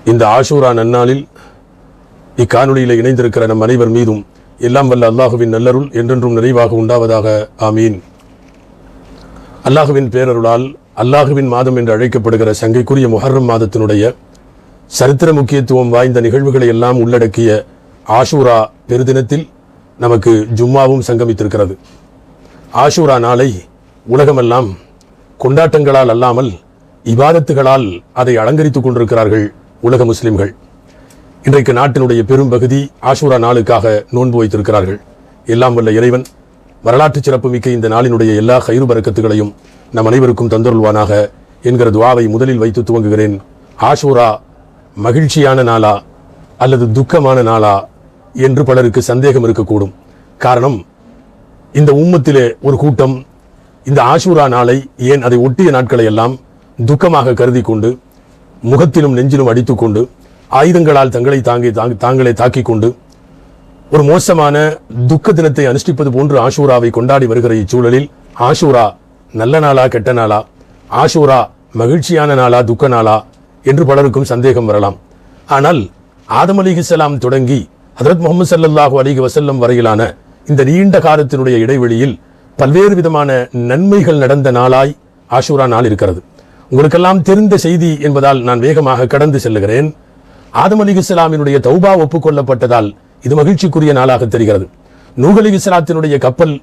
இந்த ஆஷூரா நன்னாளில் இக்காணொலியில் இணைந்திருக்கிற நம் அனைவர் மீதும் எல்லாம் வல்ல அல்லாஹுவின் நல்லருள் என்றென்றும் நிறைவாக உண்டாவதாக. ஆமீன். அல்லாஹுவின் பேரருளால் அல்லாஹுவின் மாதம் என்று அழைக்கப்படுகிற சங்கைக்குரிய முஹர்ரம் மாதத்தினுடைய சரித்திர முக்கியத்துவம் வாய்ந்த நிகழ்வுகளை எல்லாம் உள்ளடக்கிய ஆஷூரா பெருதினத்தில் நமக்கு ஜும்மாவும் சங்கமித்திருக்கிறது. ஆஷூரா நாளை உலகமெல்லாம் கொண்டாட்டங்களால் அல்லாமல் இபாதத்துகளால் அதை அலங்கரித்துக் கொண்டிருக்கிறார்கள் உலக முஸ்லிம்கள். இன்றைக்கு நாட்டினுடைய பெரும்பகுதி ஆஷூரா நாளுக்காக நோன்பு வைத்திருக்கிறார்கள். எல்லாம் வல்ல இறைவன் வரலாற்று சிறப்புமிக்க இந்த நாளினுடைய எல்லா கயிறு பரக்கத்துகளையும் நம் அனைவருக்கும் தந்தருள்வானாக என்கிற துவாவை முதலில் வைத்து துவங்குகிறேன். ஆஷூரா மகிழ்ச்சியான நாளா அல்லது துக்கமான நாளா என்று பலருக்கு சந்தேகம் இருக்கக்கூடும். காரணம், இந்த உம்மத்திலே ஒரு கூட்டம் இந்த ஆஷூரா நாளை, ஏன் அதை ஒட்டிய நாட்களை எல்லாம் துக்கமாக கருதி கொண்டு முகத்திலும் நெஞ்சிலும் அடித்துக்கொண்டு ஆயுதங்களால் தாங்களே தாக்கிக் கொண்டு ஒரு மோசமான துக்க தினத்தை அனுஷ்டிப்பது போன்று ஆஷூராவை கொண்டாடி வருகிற இச்சூழலில் ஆஷூரா நல்ல நாளா கெட்ட நாளா, ஆஷூரா மகிழ்ச்சியான நாளா துக்க நாளா என்று பலருக்கும் சந்தேகம் வரலாம். ஆனால் ஆதம் அலைஹிஸ்ஸலாம் தொடங்கி ஹஜ்ரத் முஹம்மது ஸல்லல்லாஹு அலைஹி வஸல்லம் வரையிலான இந்த நீண்ட காலத்தினுடைய இடைவெளியில் பல்வேறு விதமான நன்மைகள் நடந்த நாளாய் ஆஷூரா நாள் இருக்கிறது. உங்களுக்கெல்லாம் தெரிந்த செய்தி என்பதால் நான் வேகமாக கடந்து செல்லுகிறேன். ஆதம் அலைஹிஸ்ஸலாமினுடைய தௌபா ஒப்புக்கொள்ளப்பட்டதால் இது மகிழ்ச்சிக்குரிய நாளாக தெரிகிறது. நூஹ் அலைஹிஸ்ஸலாத்தினுடைய கப்பல்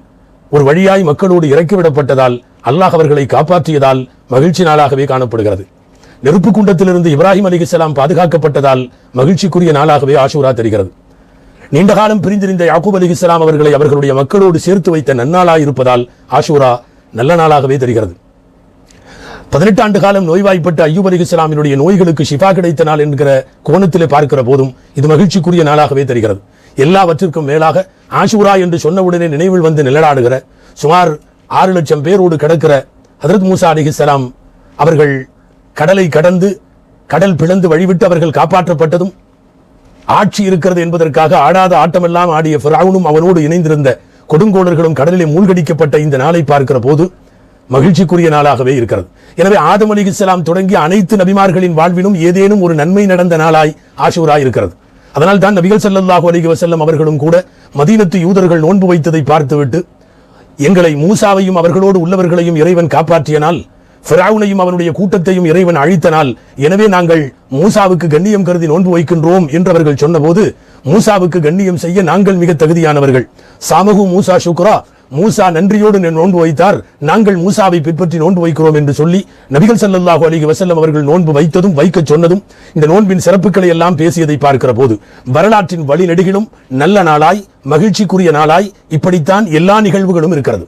ஒரு வழியாய் மக்களோடு இறக்கிவிடப்பட்டதால் அல்லாஹ் அவர்களை காப்பாற்றியதால் மகிழ்ச்சி நாளாகவே காணப்படுகிறது. நெருப்பு குண்டத்திலிருந்து இப்ராஹிம் அலைஹிஸ்ஸலாம் பாதுகாக்கப்பட்டதால் மகிழ்ச்சிக்குரிய நாளாகவே ஆஷூரா தெரிகிறது. நீண்ட காலம் பிரிந்திருந்த யாக்கூப் அலைஹிஸ்ஸலாம் அவர்களை அவர்களுடைய மக்களோடு சேர்த்து வைத்த நன்னாளாய் இருப்பதால் ஆஷூரா நல்ல நாளாகவே தெரிகிறது. 18 ஆண்டு காலம் நோய்வாய்ப்பட்ட அய்யூப் அலைஹிஸ்ஸலாமினுடைய நோய்களுக்கு ஷிஃபா கிடைத்த நாள் என்கிற கோணத்திலே பார்க்கிற போதும் இது மகிழ்ச்சிக்குரிய நாளாகவே தெரிகிறது. எல்லாவற்றிற்கும் மேலாக ஆஷூரா என்று சொன்னவுடனே நினைவில் வந்து நிழலாடுகிற சுமார் 6 லட்சம் பேரோடு கிடக்கிற ஹஜ்ரத் மூசா அலைஹிஸ்ஸலாம் அவர்கள் கடலை கடந்து கடல் பிளந்து வழிவிட்டு அவர்கள் காப்பாற்றப்பட்டதும், ஆட்சி இருக்கிறது என்பதற்காக ஆடாத ஆட்டமெல்லாம் ஆடிய ஃபிரௌனும் அவனோடு இணைந்திருந்த கொடுங்கோளர்களும் கடலிலே மூழ்கடிக்கப்பட்ட இந்த நாளை பார்க்கிற போது மகிழ்ச்சிக்குரிய நாளாகவே இருக்கிறது. எனவே ஆதம் அலைஹிஸ்ஸலாம் தொடங்கி அனைத்து நபிமார்களின் வாழ்விலும் ஏதேனும் ஒரு நன்மை நடந்த நாளாய் ஆஷூரா இருக்கிறது. அதனால் தான் நபிகள் ஸல்லல்லாஹு அலைஹி வஸல்லம் அவர்களும் கூட மதீனத்து யூதர்கள் நோன்பு வைத்ததை பார்த்துவிட்டு, எங்களை மூசாவையும் அவர்களோடு உள்ளவர்களையும் இறைவன் காப்பாற்றிய நாள், ஃபிரௌனையும் அவனுடைய கூட்டத்தையும் இறைவன் அழித்த நாள், எனவே நாங்கள் மூசாவுக்கு கண்ணியம் கருதி நோன்பு வைக்கின்றோம் என்று அவர்கள் சொன்னபோது, மூசாவுக்கு கண்ணியம் செய்ய நாங்கள் மிக தகுதியானவர்கள். சாமஹு மூசா ஷுக்ரா, மூசா நன்றியோடு நோன்பு வைத்தார், நாங்கள் மூசாவை பின்பற்றி நோன்பு வைக்கிறோம் என்று சொல்லி நபிகள் ஸல்லல்லாஹு அலைஹி வஸல்லம் அவர்கள் நோன்பு வைத்ததும் வைக்க சொன்னதும் இந்த நோன்பின் சிறப்புகளை எல்லாம் பேசியதை பார்க்கிற போது வரலாற்றின் வழிநெடுகிலும் நல்ல நாளாய் மகிழ்ச்சிக்குரிய நாளாய் இப்படித்தான் எல்லா நிகழ்வுகளும் இருக்கிறது.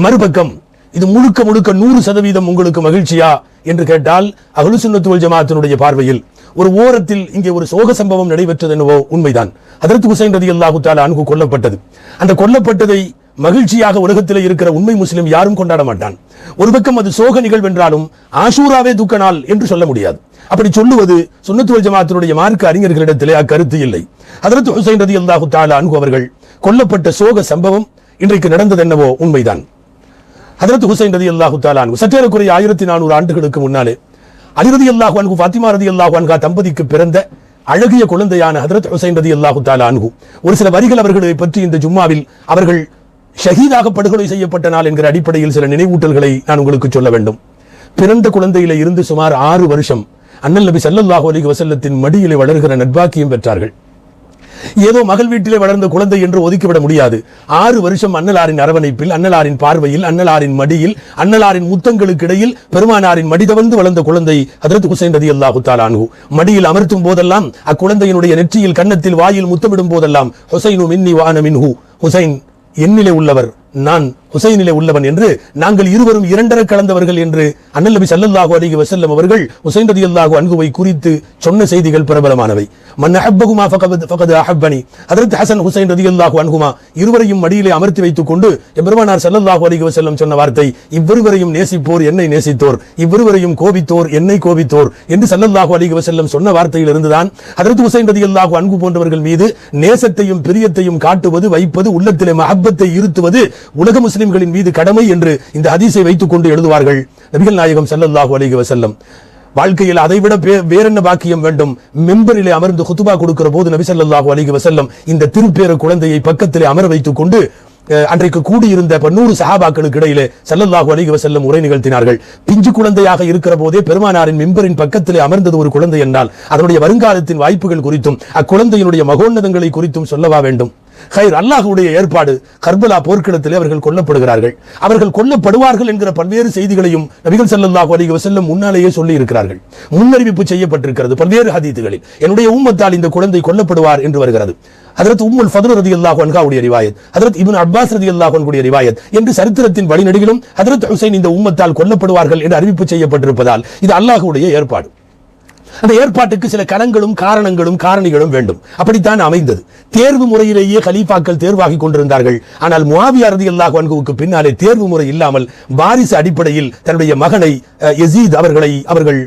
மறுபக்கம் இது முழுக்க 100% உங்களுக்கு மகிழ்ச்சியா என்று கேட்டால் அஹ்லு சுன்னத் வல் ஜமாஅத்தினுடைய பார்வையில் ஒரு ஓரத்தில் இங்கே ஒரு சோக சம்பவம் நடைபெற்றது என்னவோ உண்மைதான். ஹஜ்ரத் ஹுசைன் ரலியல்லாஹு தஆலா அன்ஹு கொல்லப்பட்டது. அந்த கொல்லப்பட்டதை மகிழ்ச்சியாக உலகத்தில் இருக்கிற உண்மை முஸ்லிம் யாரும் கொண்டாட மாட்டான். ஒரு பக்கம் அது சோக நிகழ்வென்றாலும் ஆஷூராவே துக்க நாள் என்று சொல்ல முடியாது. அப்படி சொல்லுவது சுன்னத் வல் ஜமாஅத்தினுடைய மார்க்க அறிஞர்களிடத்திலே அக்கருத்து இல்லை. ஹஜ்ரத் ஹுசைன் ரலியல்லாஹு தஆலா அன்ஹு அவர்கள் கொல்லப்பட்ட சோக சம்பவம் இன்றைக்கு நடந்தது என்னவோ உண்மைதான். ஹஜ்ரத் ஹுசைன் ரலியல்லாஹு தஆலா அன்ஹு சற்றேறக்குறைய 1400 ஆண்டுகளுக்கு முன்னாலே அலி ரலியல்லாஹு அன்ஹு ஃபாத்திமா ரலியல்லாஹு அன்ஹா தம்பதிக்கு பிறந்த அழகிய குழந்தையான ஹஜ்ரத் ஹுசைன் ரலியல்லாஹு தஆலா அன்ஹு ஒரு சில வரிகள் அவர்களை பற்றி இந்த ஜும்மாவில் அவர்கள் ஷஹீதாக படுகொலை செய்யப்பட்ட நாள் என்கிற அடிப்படையில் சில நினைவூட்டல்களை நான் உங்களுக்கு சொல்ல வேண்டும். பிறந்த குழந்தையில இருந்து சுமார் 6 வருஷம் அண்ணல் நபி ஸல்லல்லாஹு அலைஹி வஸல்லத்தின் மடியிலே வளர்கிற நட்பாக்கியம் பெற்றார்கள். ஏதோ மகள் வீட்டிலே வளர்ந்த குழந்தை என்று ஒதுக்கிவிட முடியாது. 6 வருஷம் அன்னலாரின் அரவணைப்பில், அன்னலாரின் பார்வையில், அன்னலாரின் மடியில், அன்னலாரின் முத்தங்களுக்கு இடையில் பெருமானாரின் மடிதவந்து வளர்ந்த குழந்தை ஹஜ்ரத் ஹுசைன் ரலியல்லாஹு தஆலா அன்ஹு. மடியில் அமர்த்தும் போதெல்லாம், அக்குழந்தையினுடைய நெற்றியில் கன்னத்தில் வாயில் முத்தமிடும் போதெல்லாம் ஹுசைனு மின்னி வ அன மின்ஹு, ஹுசைன் என்னிலே உள்ளவர், நான் ஹுசைனிலே உள்ளவன் என்று, நாங்கள் இருவரும் இரண்டர கலந்தவர்கள் என்று அண்ணல் நபி ஸல்லல்லாஹு அலைஹி வஸல்லம் அவர்கள் ஹுசைன் ரலியல்லாஹு அன்ஹுவை குறித்து சொன்ன செய்திகள் பிரபலமானவை. மன் அஹப்பகுமா ஃபகத் அஹப்பனி. ஹஜ்ரத் ஹஸன் ஹுசைன் ரலியல்லாஹு அன்ஹுமா இருவரையும் மடியிலே அமர்த்தி வைத்துக் கொண்டு எம்பெருமானார் ஸல்லல்லாஹு அலைஹி வஸல்லம் சொன்ன வார்த்தை, இவ்விருவரையும் நேசிப்போர் என்னை நேசித்தோர், இவ்விருவரையும் கோபித்தோர் என்னை கோபித்தோர் என்று ஸல்லல்லாஹு அலைஹி வஸல்லம் சொன்ன வார்த்தையில் இருந்துதான் ஹஜ்ரத் ஹுசைன் ரலியல்லாஹு அன்ஹு போன்றவர்கள் மீது நேசத்தையும் பிரியத்தையும் காட்டுவது, வைப்பது, உள்ளத்திலே மஹப்பத்தை இருத்துவது உலக முஸ்லிம்களின் மீது கடமை என்று இந்த ஹதீஸை வைத்துக் கொண்டு எழுதுவார்கள் நபிகள் நாயகம் ஸல்லல்லாஹு அலைஹி வஸல்லம். வாழ்க்கையில் அதைவிட வேறென்ன பாக்கியம் வேண்டும்? மெம்பரிலே அமர்ந்து குத்துபா கொடுக்கிற போது நபி ஸல்லல்லாஹு அலைஹி வஸல்லம் இந்த திருப்பேர குழந்தையை பக்கத்திலே அமர வைத்துக் கொண்டு அன்றைக்கு கூடியிருந்த 100 சஹாபாக்களுக்கு இடையிலே ஸல்லல்லாஹு அலைஹி வஸல்லம் உரை நிகழ்த்தினார்கள். பிஞ்சு குழந்தையாக இருக்கிற போதே பெருமானாரின் மெம்பரின் பக்கத்திலே அமர்ந்தது ஒரு குழந்தை என்றால் அதனுடைய வருங்காலத்தின் வாய்ப்புகள் குறித்தும் அக்குழந்தையினுடைய மகோன்னதங்களை குறித்தும் சொல்லவா வேண்டும்? ஹைர், அல்லாஹ்வுடைய ஏற்பாடு. கர்பலா போர்க்களத்திலே அவர்கள் கொல்லப்படுகிறார்கள். அவர்கள் கொல்லப்படுவார்கள் என்கிற பல்வேறு செய்திகளையும் நபிகள் ஸல்லல்லாஹு அலைஹி வஸல்லம் முன்னாலேயே சொல்லி இருக்கிறார்கள். முன்னறிவிப்பு செய்யப்பட்டிருக்கிறது பல்வேறு ஹதீதுகளில். என்னுடைய உம்மத்தால் இந்த குழந்தை கொல்லப்படுவார் என்று வருகிறது. ஹஜ்ரத் உம்முல் ஃபத்ல் ரலியல்லாஹு அன்ஹாவுடைய ரிவாயத், ஹஜ்ரத் இப்னு அப்பாஸ் ரலியல்லாஹு அன்ஹுடைய ரிவாயத் என்று சரித்திரத்தின் வழிநெடுகிலும் ஹஜ்ரத் ஹுசைன் இந்த உம்மத்தால் கொல்லப்படுவார்கள் என்று அறிவிப்பு செய்யப்பட்டிருப்பதால் இது அல்லாஹ்வுடைய ஏற்பாடு. அந்த ஏற்பாட்டுக்கு சில கணங்களும் காரணங்களும் காரணிகளும் வேண்டும். அப்படித்தான் அமைந்தது. தேர்வு முறையிலேயே கலீஃபாக்கள் தேர்வாகி கொண்டிருந்தார்கள். ஆனால் முஆவியா ரலியல்லாஹு அன்ஹுவுக்கு பின்னாலே தேர்வு முறை இல்லாமல் வாரிசு அடிப்படையில் தன்னுடைய மகனை யஸீத் அவர்கள்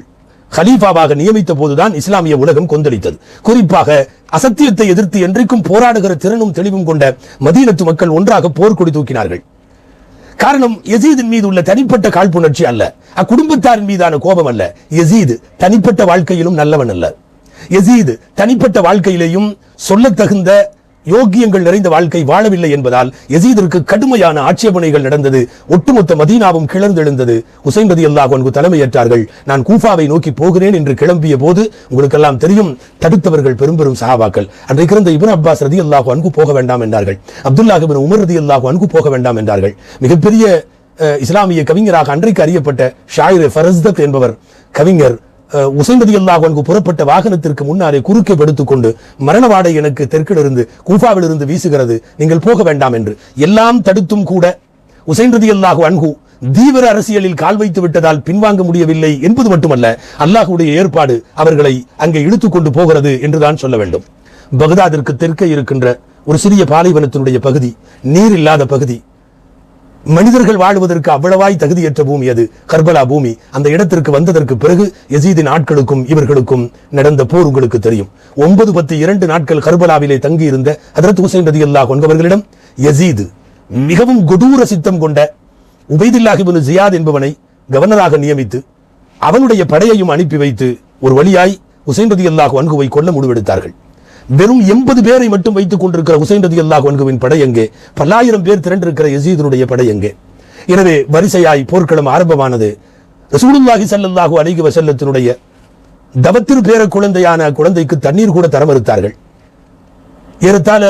கலீஃபாவாக நியமித்த போதுதான் இஸ்லாமிய உலகம் கொந்தளித்தது. குறிப்பாக அசத்தியத்தை எதிர்த்து என்றைக்கும் போராடுகிற திறனும் தெளிவும் கொண்ட மதீனத்து மக்கள் ஒன்றாக போர்க்கொடி தூக்கினார்கள். காரணம், யஸீதின் மீது உள்ள தனிப்பட்ட காழ்ப்புணர்ச்சி அல்ல, அக்குடும்பத்தாரின் மீதான கோபம் அல்ல. யஸீத் தனிப்பட்ட வாழ்க்கையிலும் நல்லவன் அல்ல. யஸீத் தனிப்பட்ட வாழ்க்கையிலேயும் சொல்லத் தகுந்த யோக்கியங்கள் நிறைந்த வாழ்க்கை வாழவில்லை என்பதால் யஸீதிற்கு கடுமையான ஆட்சேபனைகள் நடந்தது. ஒட்டுமொத்த மதீனாவும் கிளர்ந்தெழுந்தது. ஹுசைன் ரலியல்லாஹு அன்ஹு தலைமையேற்றார்கள். நான் கூஃபாவை நோக்கி போகிறேன் என்று கிளம்பிய போது உங்களுக்கெல்லாம் தெரியும், தடுத்தவர்கள் பெரும் சஹாபாக்கள். அன்றைக்கு இருந்த இப்னு அப்பாஸ் ரலியல்லாஹு அன்ஹு போக வேண்டாம் என்றார்கள். அப்துல்லாஹ் இப்னு உமர் ரலியல்லாஹு அன்ஹு போக வேண்டாம் என்றார்கள். மிகப்பெரிய இஸ்லாமிய கவிஞராக அன்றைக்கு அறியப்பட்ட ஷாயிர் ஃபரஸ்தத் என்பவர் கவிஞர் ஹுசைன் ரலியல்லாஹு அன்ஹு புறப்பட்ட வாகனத்திற்கு முன்னாலே குறுக்கே படுத்துக் கொண்டு மரண வாடை எனக்கு தெற்கிலிருந்து கூஃபாவிலிருந்து வீசுகிறது, நீங்கள் போக வேண்டாம் என்று எல்லாம் தடுத்தும் கூட ஹுசைன் ரலியல்லாஹு அன்ஹு தீவிர அரசியலில் கால் வைத்து விட்டதால் பின்வாங்க முடியவில்லை என்பது மட்டுமல்ல, அல்லாஹ்வுடைய ஏற்பாடு அவர்களை அங்கே இழுத்துக் கொண்டு போகிறது என்றுதான் சொல்ல வேண்டும். பக்தாதிற்கு தெற்கே இருக்கின்ற ஒரு சிறிய பாலைவனத்தினுடைய பகுதி, நீர் இல்லாத பகுதி, மனிதர்கள் வாழ்வதற்கு அவ்வளவாய் தகுதியற்ற பூமி அது, கர்பலா பூமி. அந்த இடத்திற்கு வந்ததற்கு பிறகு யஸீதின் ஆட்களுக்கும் இவர்களுக்கும் நடந்த போர் உங்களுக்கு தெரியும். 9, 10, 2 நாட்கள் கர்பலாவிலே தங்கி இருந்த ஹஜ்ரத் ஹுசைன் ரலியல்லாஹு அன்ஹு அவர்களிடம் யஸீத் மிகவும் கொடூர சித்தம் கொண்ட உபைதுல்லாஹ் இப்னு ஜியாத் என்பவனை கவர்னராக நியமித்து அவனுடைய படையையும் அனுப்பி வைத்து ஒரு வழியாய் ஹுசைன் ரலியல்லாஹு அன்ஹுவை கொல்ல முடிவெடுத்தார்கள். வெறும் 80 பேரை மட்டும் வைத்துக் கொண்டிருக்கிற ஹுசைன் ரலியல்லாஹு அன்ஹுவின் படை எங்கே? பல்லாயிரம் பேர் திரண்டிருக்கிற யஸீதுடைய படை எங்கே? எனவே வரிசையாய் போர்க்களம் ஆரம்பமானது. ரசூலுல்லாஹி ஸல்லல்லாஹு அலைஹி வஸல்லத்தினுடைய தவத்திரு பேர குழந்தையான குழந்தைக்கு தண்ணீர் கூட தர மறுத்தார்கள். ஏறத்தாழ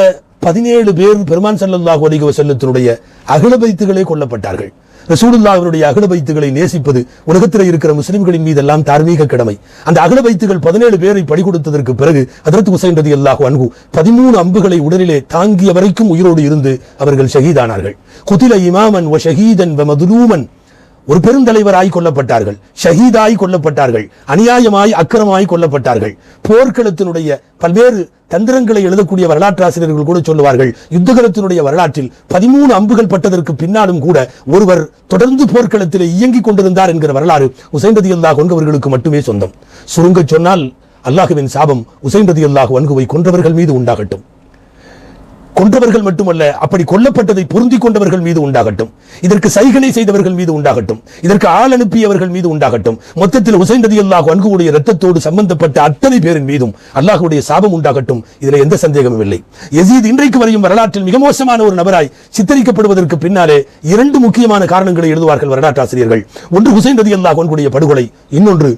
17 பேர் பெருமான் ஸல்லல்லாஹு அலைஹி வஸல்லத்தினுடைய அகல பைத்துகளே கொல்லப்பட்டார்கள். ரசூலுல்லாஹ்வுடைய அகல பைத்துகளை நேசிப்பது உலகத்தில் இருக்கிற முஸ்லிம்களின் மீதெல்லாம் தார்மீக கடமை. அந்த அகல பைத்துகள் 17 பேரை பறி கொடுத்ததற்கு பிறகு ஹஜ்ரத் ஹுசைன் ரலியல்லாஹு அன்ஹு 13 அம்புகளை உடலிலே தாங்கிய வரைக்கும் உயிரோடு இருந்து அவர்கள் ஷஹீதானார்கள். குதில இமாமன் வ ஷஹீதன் வ மதுலூமன், ஒரு பெருந்தலைவராய் கொல்லப்பட்டார்கள், ஷஹீதாய் கொல்லப்பட்டார்கள், அநியாயமாய் அக்கிரமாய் கொல்லப்பட்டார்கள். போர்க்களத்தினுடைய பல்வேறு தந்திரங்களை எழுதக்கூடிய வரலாற்றாசிரியர்கள் கூட சொல்லுவார்கள், யுத்தகலத்தினுடைய வரலாற்றில் 13 அம்புகள் பட்டதற்கு பின்னாலும் கூட ஒருவர் தொடர்ந்து போர்க்களத்திலே இயங்கிக் கொண்டிருந்தார் என்கிற வரலாறு ஹுசைன் ரலியல்லாஹு அன்ஹு அவர்களுக்கு மட்டுமே சொந்தம். சுருங்க சொன்னால் அல்லாஹ்வின் சாபம் ஹுசைன் ரலியல்லாஹு அன்ஹுவை கொன்றவர்கள் மீது உண்டாகட்டும். கொன்றவர்கள் மட்டுமல்ல, அப்படி கொல்லப்பட்டதை பொருந்திக் கொண்டவர்கள் மீது உண்டாகட்டும். இதற்கு சைகனை செய்தவர்கள் மீது உண்டாகட்டும். இதற்கு ஆள் அனுப்பியவர்கள் மீது உண்டாகட்டும். மொத்தத்தில் ஹுசைன் ரலியல்லாஹு அன்ஹுவுடைய இரத்தத்தோடு சம்பந்தப்பட்ட அத்தனை பேரின் மீதும் அல்லாஹ்வுடைய சாபம் உண்டாகட்டும். இதில் எந்த சந்தேகமும் இல்லை. யஸீத் இன்றைக்கு வரையும் வரலாற்றில் மிக மோசமான ஒரு நபராய் சித்தரிக்கப்படுவதற்கு பின்னாலே 2 முக்கியமான காரணங்களை எழுதுவார்கள் வரலாற்றாசிரியர்கள். ஒன்று ஹுசைன் ரலியல்லாஹு அன்ஹுவுடைய படுகொலை, இன்னொன்று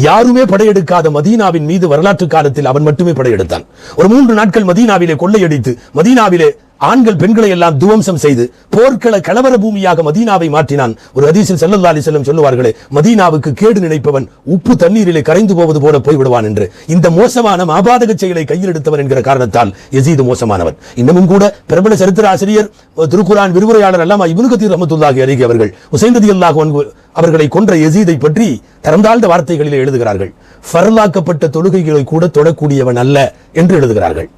யாருமே படையெடுக்காத மதீனாவின் மீது வரலாற்று காலத்தில் அவன் மட்டுமே படையெடுத்தான். ஒரு 3 நாட்கள் மதீனாவிலே கொள்ளையடித்து மதீனாவிலே ஆண்கள் பெண்களை எல்லாம் துவம்சம் செய்து போர்க்கள கலவர பூமியாக மதீனாவை மாற்றினான். ஒரு ஹதீஸில் ஸல்லல்லாஹு அலைஹி வஸல்லம் சொல்லுவார்களே, மதீனாவுக்கு கேடு நினைப்பவன் உப்பு தண்ணீரிலே கரைந்து போவது போல போய்விடுவான் என்று. இந்த மோசமான மாபாதக செயலை கையில் எடுத்தவன் என்கிற காரணத்தால் யஸீத் மோசமானவன். இன்னமும் கூட பிரபல சரித்திர ஆசிரியர் திருக்குர்ஆன் விரிவுரையாளர் அல்லாமா இப்னு கதீர் ரஹ்மத்துல்லாஹி அலைஹி அவர்கள் ஹுசைன் ரலியல்லாஹு அன்ஹு அவர்களை கொன்ற யஸீதை பற்றி தரந்தாழ்ந்த வார்த்தைகளிலே எழுதுகிறார்கள். ஃபர்லாக்கப்பட்ட தொழுகைகளை கூட தொடக்கூடியவன் அல்ல என்று எழுதுகிறார்கள்.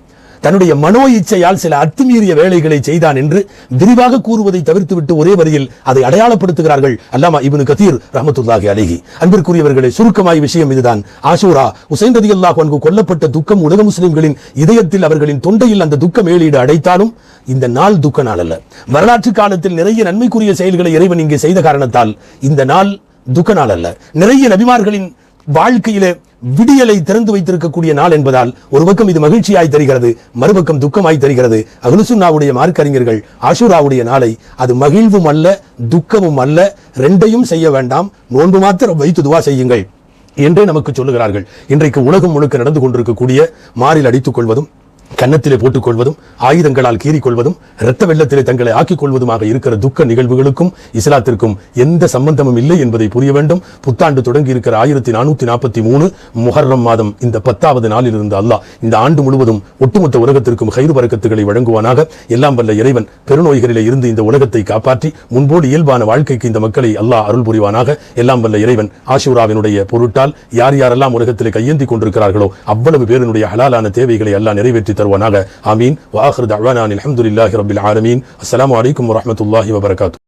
தன்னுடைய மனோ இச்சையால் சில அத்துமீறிய வேலைகளை செய்தான் என்று விரிவாக கூறுவதை தவிர்த்துவிட்டு ஒரே வரியில் அதை அடையாளப்படுத்துகிறார்கள் அல்லாமா இப்னு கதீர் ரஹ்மத்துல்லாஹி அலைஹி. அன்பிற்குரியவர்களே, சுருக்கமாய் விஷயம் இதுதான். ஆஷூரா, ஹுசைன் ரலியல்லாஹு அன்ஹு கொல்லப்பட்ட துக்கம் உலக முஸ்லிம்களின் இதயத்தில் அவர்களின் தொண்டையில் அந்த துக்கம் மேலீடு அடைத்தாலும் இந்த நாள் துக்க நாள் அல்ல. வரலாற்று காலத்தில் நிறைய நன்மைக்குரிய செயல்களை இறைவன் இங்கே செய்த காரணத்தால் இந்த நாள் துக்க நாள் அல்ல. நிறைய நபிமார்களின் வாழ்க்கையிலே விடியலை திறந்து வைத்திருக்கக்கூடிய நாள் என்பதால் ஒரு பக்கம் இது மகிழ்ச்சியாய் தருகிறது, மறுபக்கம் துக்கமாய் தருகிறது. அஹ்லுசுன்னாவுடைய மார்க்கறிஞர்கள் ஆஷூராவுடைய நாளை அது மகிழ்வும் அல்ல துக்கமும் அல்ல, ரெண்டையும் செய்ய வேண்டாம், நோன்பு மாத்திரம் வைத்து துவா செய்யுங்கள் என்றே நமக்கு சொல்லுகிறார்கள். இன்றைக்கு உலகம் முழுக்க நடந்து கொண்டிருக்கக்கூடிய மாறில் அடித்துக் கொள்வதும், கன்னத்திலே போட்டுக் கொள்வதும், ஆயுதங்களால் கீறிக் கொள்வதும், இரத்த வெள்ளத்திலே தங்களை ஆக்கிக் கொள்வதுமாக இருக்கிற துக்க நிகழ்வுகளுக்கும் இஸ்லாத்திற்கும் எந்த சம்பந்தமும் இல்லை என்பதை புரிய வேண்டும். புத்தாண்டு தொடங்கி இருக்கிற 1443 முஹர்ரம் மாதம் இந்த 10வது நாளில் இருந்து அல்லாஹ் இந்த ஆண்டு முழுவதும் ஒட்டுமொத்த உலகத்திற்கும் கைரு பரக்கத்துகளை வழங்குவானாக. எல்லாம் வல்ல இறைவன் பெருநோய்களிலே இருந்து இந்த உலகத்தை காப்பாற்றி முன்போடு இயல்பான வாழ்க்கைக்கு இந்த மக்களை அல்லாஹ் அருள் புரிவானாக. எல்லாம் வல்ல இறைவன் ஆஷூராவினுடைய பொருட்டால் யார் யாரெல்லாம் உலகத்திலே கையேந்தி கொண்டிருக்கிறார்களோ அவ்வளவு பேருடைய ஹலாலான தேவைகளை அல்லாஹ் நிறைவேற்றி தருவானாக. ஆமீன். வ ஆகிரு தஅவானா அல்ஹம்துலில்லாஹி ரப்பில் ஆலமீன். அஸ்ஸலாமு அலைக்கும் வரஹ்மத்துல்லாஹி வபரகாத்துஹு.